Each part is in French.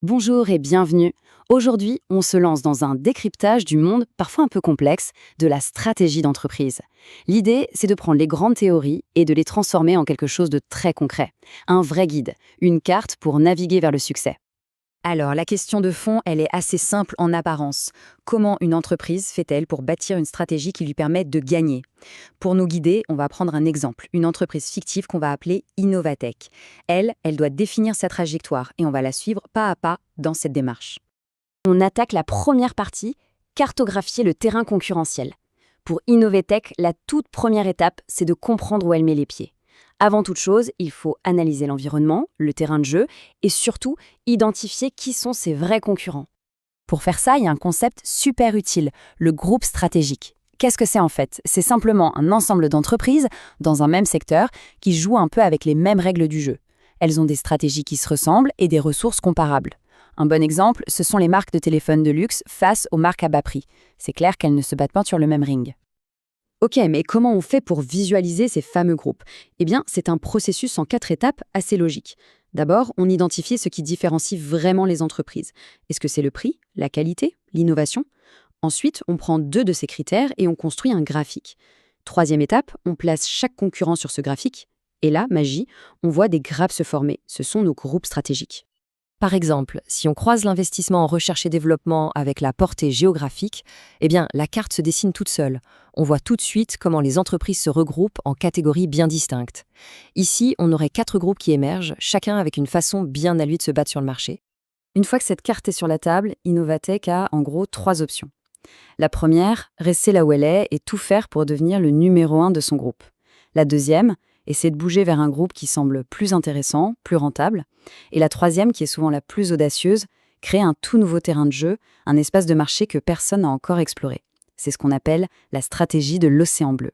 Bonjour et bienvenue. Aujourd'hui, on se lance dans un décryptage du monde parfois un peu complexe de la stratégie d'entreprise. L'idée, c'est de prendre les grandes théories et de les transformer en quelque chose de très concret. Un vrai guide, une carte pour naviguer vers le succès. Alors, la question de fond, elle est assez simple en apparence. Comment une entreprise fait-elle pour bâtir une stratégie qui lui permette de gagner? Pour nous guider, on va prendre un exemple, une entreprise fictive qu'on va appeler Innovatech. Elle doit définir sa trajectoire et on va la suivre pas à pas dans cette démarche. On attaque la première partie, cartographier le terrain concurrentiel. Pour Innovatech, la toute première étape, c'est de comprendre où elle met les pieds. Avant toute chose, il faut analyser l'environnement, le terrain de jeu, et surtout identifier qui sont ses vrais concurrents. Pour faire ça, il y a un concept super utile, le groupe stratégique. Qu'est-ce que c'est en fait? C'est simplement un ensemble d'entreprises, dans un même secteur, qui jouent un peu avec les mêmes règles du jeu. Elles ont des stratégies qui se ressemblent et des ressources comparables. Un bon exemple, ce sont les marques de téléphone de luxe face aux marques à bas prix. C'est clair qu'elles ne se battent pas sur le même ring. Ok, mais comment on fait pour visualiser ces fameux groupes? Eh bien, c'est un processus en 4 étapes assez logique. D'abord, on identifie ce qui différencie vraiment les entreprises. Est-ce que c'est le prix, la qualité, l'innovation? Ensuite, on prend 2 de ces critères et on construit un graphique. Troisième étape, on place chaque concurrent sur ce graphique. Et là, magie, on voit des grappes se former. Ce sont nos groupes stratégiques. Par exemple, si on croise l'investissement en recherche et développement avec la portée géographique, eh bien, la carte se dessine toute seule. On voit tout de suite comment les entreprises se regroupent en catégories bien distinctes. Ici, on aurait 4 groupes qui émergent, chacun avec une façon bien à lui de se battre sur le marché. Une fois que cette carte est sur la table, Innovatech a en gros 3 options. La première, rester là où elle est et tout faire pour devenir le numéro 1 de son groupe. La deuxième, essayer de bouger vers un groupe qui semble plus intéressant, plus rentable. Et la troisième, qui est souvent la plus audacieuse, créer un tout nouveau terrain de jeu, un espace de marché que personne n'a encore exploré. C'est ce qu'on appelle la stratégie de l'océan bleu.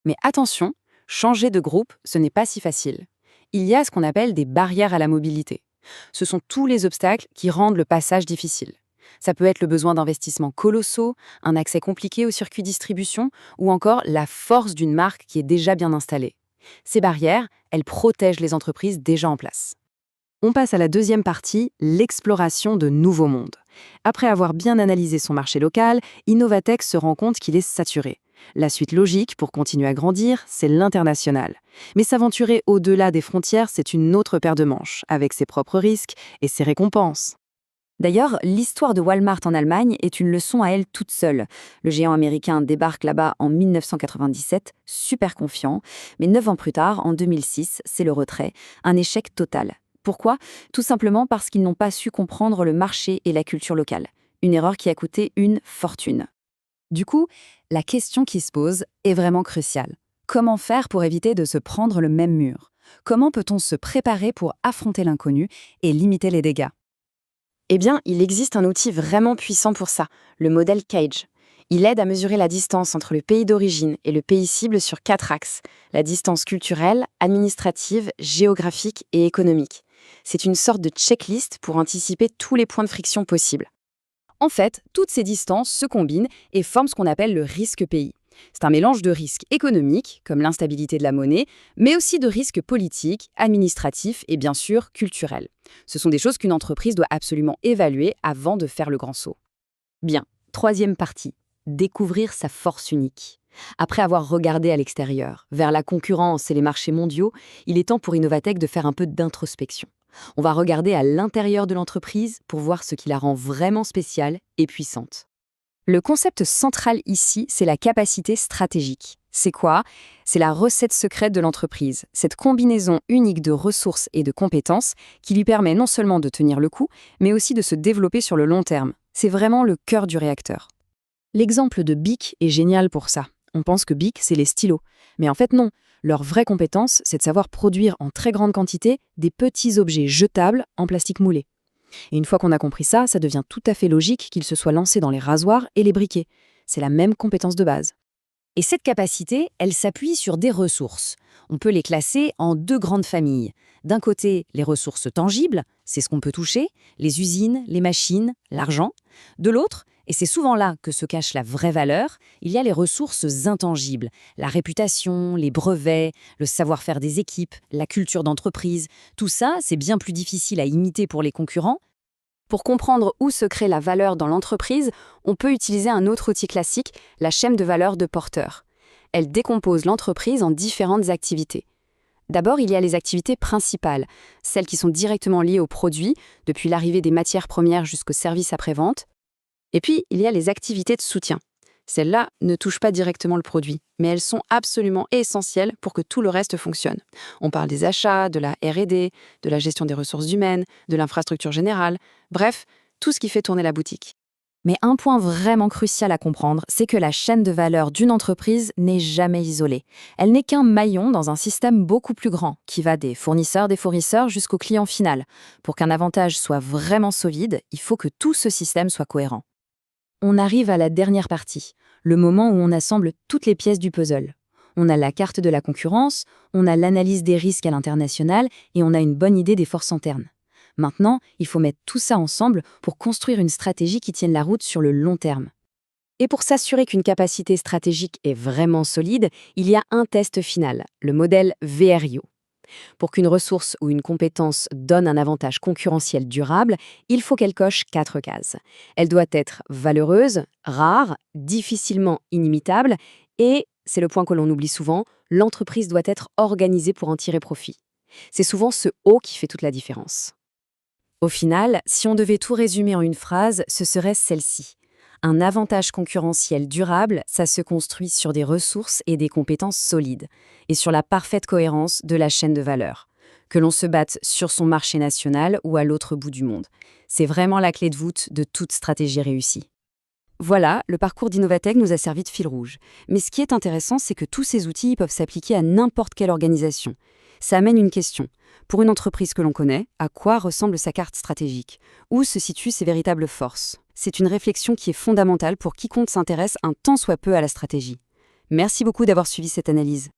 Mais attention, changer de groupe, ce n'est pas si facile. Il y a ce qu'on appelle des barrières à la mobilité. Ce sont tous les obstacles qui rendent le passage difficile. Ça peut être le besoin d'investissements colossaux, un accès compliqué au circuit distribution ou encore la force d'une marque qui est déjà bien installée. Ces barrières, elles protègent les entreprises déjà en place. On passe à la deuxième partie, l'exploration de nouveaux mondes. Après avoir bien analysé son marché local, Innovatech se rend compte qu'il est saturé. La suite logique pour continuer à grandir, c'est l'international. Mais s'aventurer au-delà des frontières, c'est une autre paire de manches, avec ses propres risques et ses récompenses. D'ailleurs, l'histoire de Walmart en Allemagne est une leçon à elle toute seule. Le géant américain débarque là-bas en 1997, super confiant, mais 9 ans plus tard, en 2006, c'est le retrait, un échec total. Pourquoi? Tout simplement parce qu'ils n'ont pas su comprendre le marché et la culture locale. Une erreur qui a coûté une fortune. Du coup, la question qui se pose est vraiment cruciale. Comment faire pour éviter de se prendre le même mur? Comment peut-on se préparer pour affronter l'inconnu et limiter les dégâts? Eh bien, il existe un outil vraiment puissant pour ça, le modèle CAGE. Il aide à mesurer la distance entre le pays d'origine et le pays cible sur 4 axes, la distance culturelle, administrative, géographique et économique. C'est une sorte de checklist pour anticiper tous les points de friction possibles. En fait, toutes ces distances se combinent et forment ce qu'on appelle le risque pays. C'est un mélange de risques économiques, comme l'instabilité de la monnaie, mais aussi de risques politiques, administratifs et bien sûr culturels. Ce sont des choses qu'une entreprise doit absolument évaluer avant de faire le grand saut. Bien, troisième partie, découvrir sa force unique. Après avoir regardé à l'extérieur, vers la concurrence et les marchés mondiaux, il est temps pour Innovatech de faire un peu d'introspection. On va regarder à l'intérieur de l'entreprise pour voir ce qui la rend vraiment spéciale et puissante. Le concept central ici, c'est la capacité stratégique. C'est quoi? C'est la recette secrète de l'entreprise, cette combinaison unique de ressources et de compétences qui lui permet non seulement de tenir le coup, mais aussi de se développer sur le long terme. C'est vraiment le cœur du réacteur. L'exemple de Bic est génial pour ça. On pense que Bic, c'est les stylos. Mais en fait, non. Leur vraie compétence, c'est de savoir produire en très grande quantité des petits objets jetables en plastique moulé. Et une fois qu'on a compris ça, ça devient tout à fait logique qu'ils se soient lancés dans les rasoirs et les briquets. C'est la même compétence de base. Et cette capacité, elle s'appuie sur des ressources. On peut les classer en 2 grandes familles. D'un côté, les ressources tangibles, c'est ce qu'on peut toucher, les usines, les machines, l'argent. De l'autre, et c'est souvent là que se cache la vraie valeur, il y a les ressources intangibles, la réputation, les brevets, le savoir-faire des équipes, la culture d'entreprise. Tout ça, c'est bien plus difficile à imiter pour les concurrents, Pour comprendre où se crée la valeur dans l'entreprise, on peut utiliser un autre outil classique, la chaîne de valeur de Porter. Elle décompose l'entreprise en différentes activités. D'abord, il y a les activités principales, celles qui sont directement liées aux produits, depuis l'arrivée des matières premières jusqu'au service après-vente. Et puis, il y a les activités de soutien. Celles-là ne touchent pas directement le produit, mais elles sont absolument essentielles pour que tout le reste fonctionne. On parle des achats, de la R&D, de la gestion des ressources humaines, de l'infrastructure générale, bref, tout ce qui fait tourner la boutique. Mais un point vraiment crucial à comprendre, c'est que la chaîne de valeur d'une entreprise n'est jamais isolée. Elle n'est qu'un maillon dans un système beaucoup plus grand, qui va des fournisseurs jusqu'au client final. Pour qu'un avantage soit vraiment solide, il faut que tout ce système soit cohérent. On arrive à la dernière partie, le moment où on assemble toutes les pièces du puzzle. On a la carte de la concurrence, on a l'analyse des risques à l'international et on a une bonne idée des forces internes. Maintenant, il faut mettre tout ça ensemble pour construire une stratégie qui tienne la route sur le long terme. Et pour s'assurer qu'une capacité stratégique est vraiment solide, il y a un test final, le modèle VRIO. Pour qu'une ressource ou une compétence donne un avantage concurrentiel durable, il faut qu'elle coche 4 cases. Elle doit être valeureuse, rare, difficilement inimitable et, c'est le point que l'on oublie souvent, l'entreprise doit être organisée pour en tirer profit. C'est souvent ce O qui fait toute la différence. Au final, si on devait tout résumer en une phrase, ce serait celle-ci. Un avantage concurrentiel durable, ça se construit sur des ressources et des compétences solides, et sur la parfaite cohérence de la chaîne de valeur. Que l'on se batte sur son marché national ou à l'autre bout du monde. C'est vraiment la clé de voûte de toute stratégie réussie. Voilà, le parcours d'Innovatech nous a servi de fil rouge. Mais ce qui est intéressant, c'est que tous ces outils peuvent s'appliquer à n'importe quelle organisation. Ça amène une question. Pour une entreprise que l'on connaît, à quoi ressemble sa carte stratégique? Où se situent ses véritables forces? C'est une réflexion qui est fondamentale pour quiconque s'intéresse un tant soit peu à la stratégie. Merci beaucoup d'avoir suivi cette analyse.